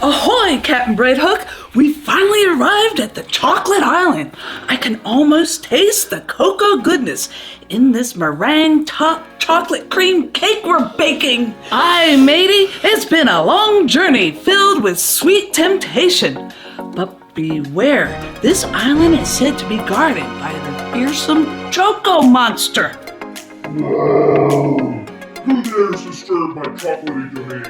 Ahoy, Captain Breadhook! We finally arrived at the chocolate island. I can almost taste the cocoa goodness in this meringue-topped chocolate cream cake we're baking. Aye, matey, it's been a long journey filled with sweet temptation. But beware, this island is said to be guarded by the fearsome Choco Monster. Whoa! Who dares disturb my chocolatey domain?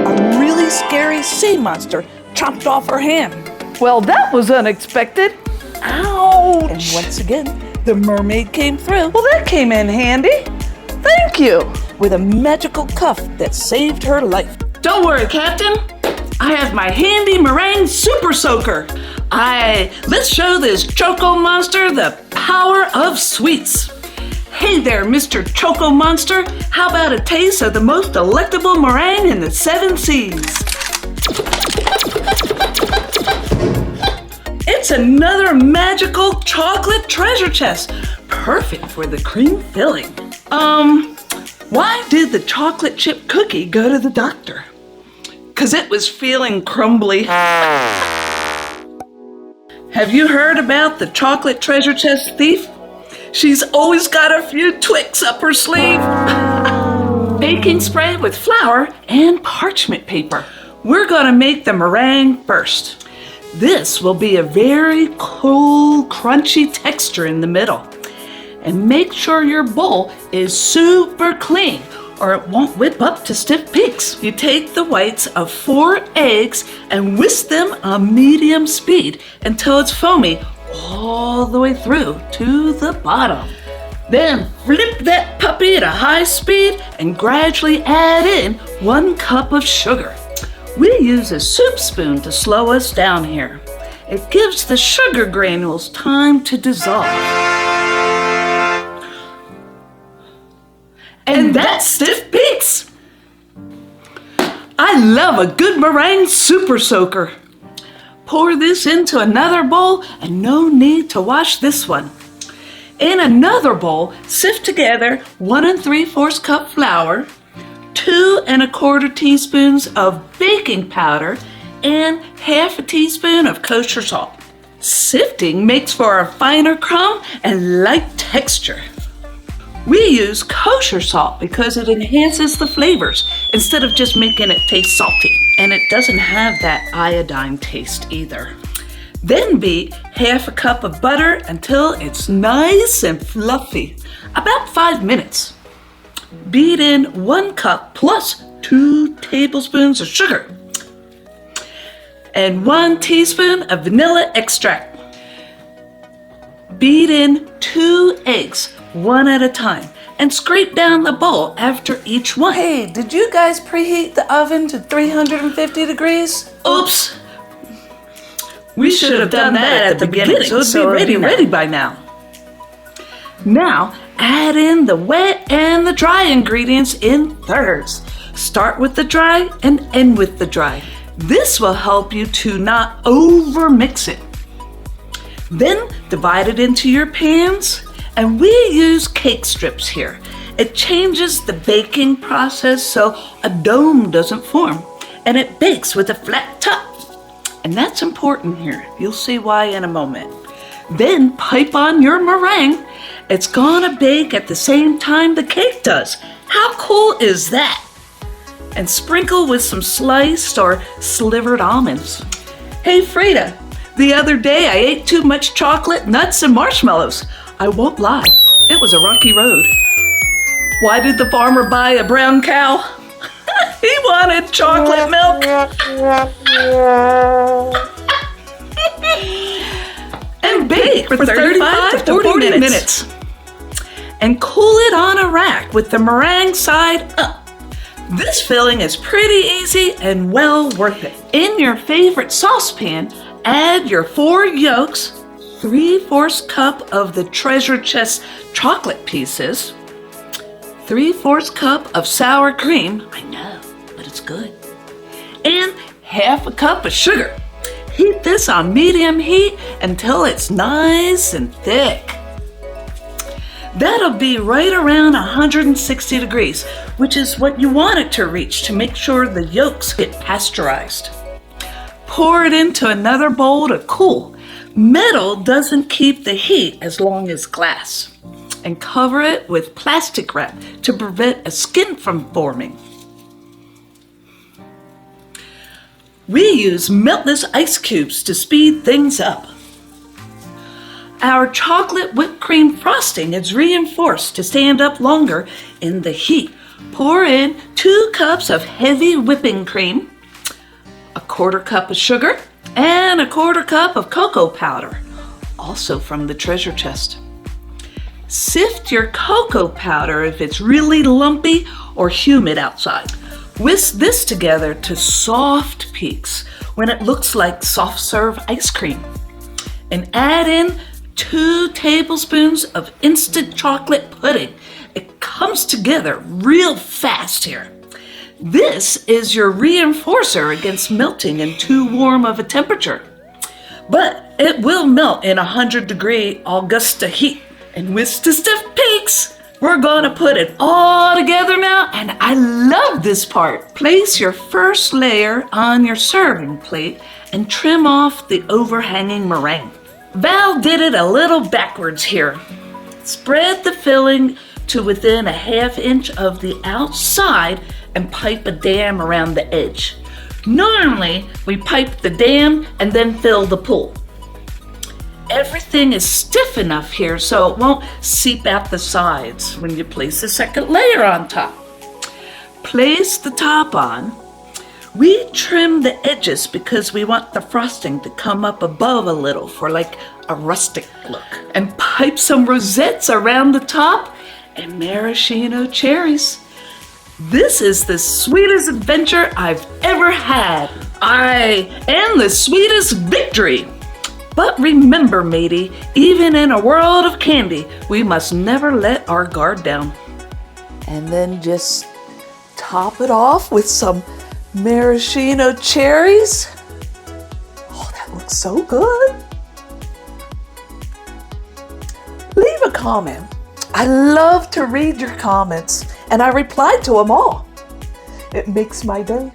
A really scary sea monster chopped off her hand. Well, that was unexpected. Ouch! And once again, the mermaid came through. Well, that came in handy. Thank you. With a magical cuff that saved her life. Don't worry, Captain. I have my handy meringue super soaker. Let's show this Choco Monster the power of sweets. Hey there, Mr. Choco Monster. How about a taste of the most delectable meringue in the 7 seas? It's another magical chocolate treasure chest. Perfect for the cream filling. Why did the chocolate chip cookie go to the doctor? 'Cause it was feeling crumbly. Have you heard about the chocolate treasure chest thief? She's always got a few tricks up her sleeve. Baking spray with flour and parchment paper. We're gonna make the meringue first. This will be a very cool, crunchy texture in the middle. And make sure your bowl is super clean or it won't whip up to stiff peaks. You take the whites of 4 eggs and whisk them on medium speed until it's foamy all the way through to the bottom. Then flip that puppy at a high speed and gradually add in 1 cup of sugar. We use a soup spoon to slow us down here. It gives the sugar granules time to dissolve. And that's stiff peaks! I love a good meringue super soaker. Pour this into another bowl and no need to wash this one. In another bowl, sift together 1 3/4 cup flour, 2 1/4 teaspoons of baking powder, and 1/2 teaspoon of kosher salt. Sifting makes for a finer crumb and light texture. We use kosher salt because it enhances the flavors instead of just making it taste salty. And it doesn't have that iodine taste either. Then beat 1/2 cup of butter until it's nice and fluffy. About 5 minutes. Beat in 1 cup plus 2 tablespoons of sugar and 1 teaspoon of vanilla extract. Beat in 2 eggs, 1 at a time, and scrape down the bowl after each one. Hey, did you guys preheat the oven to 350 degrees? Oops! We should have done that at the beginning, so it'd be ready by now. Now, add in the wet and the dry ingredients in thirds. Start with the dry and end with the dry. This will help you to not over-mix it. Then divide it into your pans, and we use cake strips here. It changes the baking process so a dome doesn't form, and it bakes with a flat top. And that's important here. You'll see why in a moment. Then pipe on your meringue. It's gonna bake at the same time the cake does. How cool is that? And sprinkle with some sliced or slivered almonds. Hey Frida, the other day I ate too much chocolate, nuts, and marshmallows. I won't lie, it was a rocky road. Why did the farmer buy a brown cow? He wanted chocolate milk. And bake for 35 to 40 minutes. And cool it on a rack with the meringue side up. This filling is pretty easy and well worth it. In your favorite saucepan, add your 4 yolks, 3/4 cup of the treasure chest chocolate pieces, 3/4 cup of sour cream, I know, but it's good, and 1/2 cup of sugar. Heat this on medium heat until it's nice and thick. That'll be right around 160 degrees, which is what you want it to reach to make sure the yolks get pasteurized. Pour it into another bowl to cool. Metal doesn't keep the heat as long as glass. And cover it with plastic wrap to prevent a skin from forming. We use meltless ice cubes to speed things up. Our chocolate whipped cream frosting is reinforced to stand up longer in the heat. Pour in 2 cups of heavy whipping cream, a 1/4 cup of sugar, and a 1/4 cup of cocoa powder, also from the treasure chest. Sift your cocoa powder if it's really lumpy or humid outside. Whisk this together to soft peaks when it looks like soft serve ice cream. And add in 2 tablespoons of instant chocolate pudding. It comes together real fast here. This is your reinforcer against melting in too warm of a temperature. But it will melt in 100-degree Augusta heat. And with the stiff peaks, we're gonna put it all together now, and I love this part. Place your first layer on your serving plate and trim off the overhanging meringue. Val did it a little backwards here. Spread the filling to within a 1/2 inch of the outside and pipe a dam around the edge. Normally, we pipe the dam and then fill the pool. Everything is stiff enough here so it won't seep out the sides when you place the second layer on top. Place the top on. We trim the edges because we want the frosting to come up above a little for like a rustic look. And pipe some rosettes around the top and maraschino cherries. This is the sweetest adventure I've ever had. And the sweetest victory. But remember, matey, even in a world of candy, we must never let our guard down. And then just top it off with some maraschino cherries. Oh, that looks so good. Leave a comment. I love to read your comments, and I reply to them all. It makes my day.